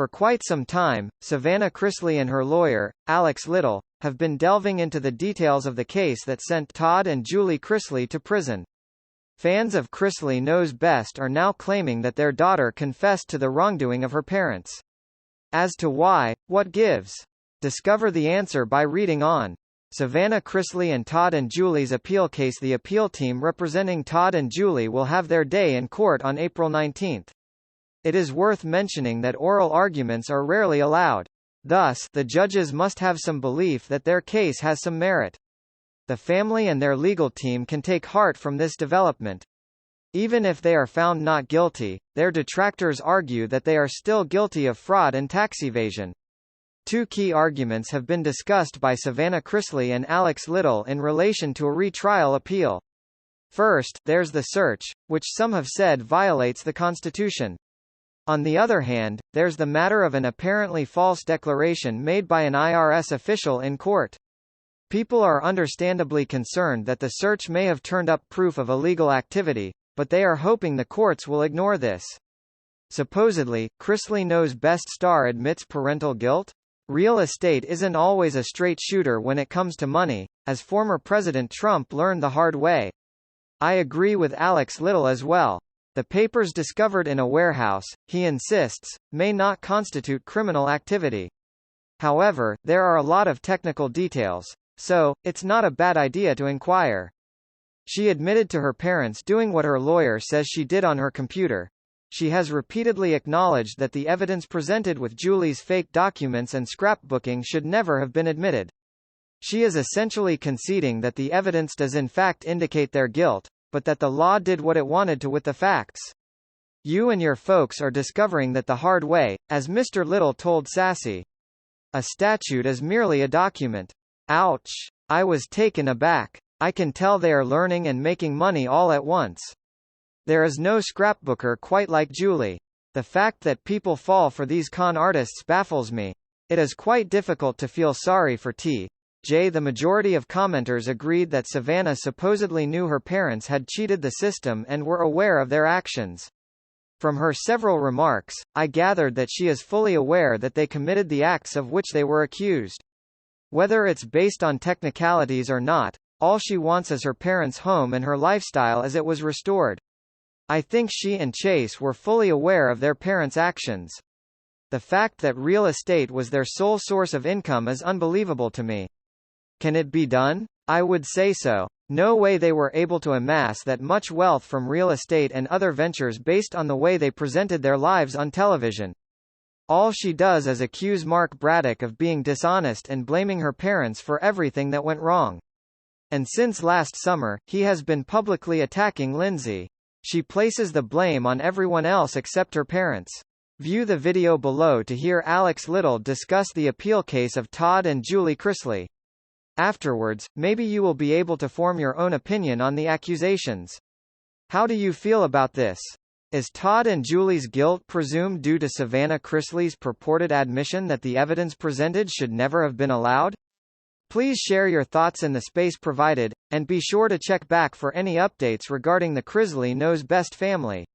For quite some time, Savannah Chrisley and her lawyer, Alex Little, have been delving into the details of the case that sent Todd and Julie Chrisley to prison. Fans of Chrisley Knows Best are now claiming that their daughter confessed to the wrongdoing of her parents. As to why, what gives? Discover the answer by reading on. Savannah Chrisley and Todd and Julie's appeal case. The appeal team representing Todd and Julie will have their day in court on April 19. It is worth mentioning that oral arguments are rarely allowed. Thus, the judges must have some belief that their case has some merit. The family and their legal team can take heart from this development. Even if they are found not guilty, their detractors argue that they are still guilty of fraud and tax evasion. Two key arguments have been discussed by Savannah Chrisley and Alex Little in relation to a retrial appeal. First, there's the search, which some have said violates the Constitution. On the other hand, there's the matter of an apparently false declaration made by an IRS official in court. People are understandably concerned that the search may have turned up proof of illegal activity, but they are hoping the courts will ignore this. Supposedly, Chrisley Knows Best star admits parental guilt? Real estate isn't always a straight shooter when it comes to money, as former President Trump learned the hard way. I agree with Alex Little as well. The papers discovered in a warehouse, he insists, may not constitute criminal activity. However, there are a lot of technical details, so it's not a bad idea to inquire. She admitted to her parents doing what her lawyer says she did on her computer. She has repeatedly acknowledged that the evidence presented with Julie's fake documents and scrapbooking should never have been admitted. She is essentially conceding that the evidence does in fact indicate their guilt, but that the law did what it wanted to with the facts. You and your folks are discovering that the hard way, as Mr. Little told Sassy. A statute is merely a document. Ouch. I was taken aback. I can tell they are learning and making money all at once. There is no scrapbooker quite like Julie. The fact that people fall for these con artists baffles me. It is quite difficult to feel sorry for T.J. The majority of commenters agreed that Savannah supposedly knew her parents had cheated the system and were aware of their actions. From her several remarks, I gathered that she is fully aware that they committed the acts of which they were accused. Whether it's based on technicalities or not, all she wants is her parents' home and her lifestyle as it was restored. I think she and Chase were fully aware of their parents' actions. The fact that real estate was their sole source of income is unbelievable to me. Can it be done? I would say so. No way they were able to amass that much wealth from real estate and other ventures based on the way they presented their lives on television. All she does is accuse Mark Braddock of being dishonest and blaming her parents for everything that went wrong. And since last summer, he has been publicly attacking Lindsay. She places the blame on everyone else except her parents. View the video below to hear Alex Little discuss the appeal case of Todd and Julie Chrisley. Afterwards, maybe you will be able to form your own opinion on the accusations. How do you feel about this? Is Todd and Julie's guilt presumed due to Savannah Chrisley's purported admission that the evidence presented should never have been allowed? Please share your thoughts in the space provided, and be sure to check back for any updates regarding the Chrisley Knows Best family.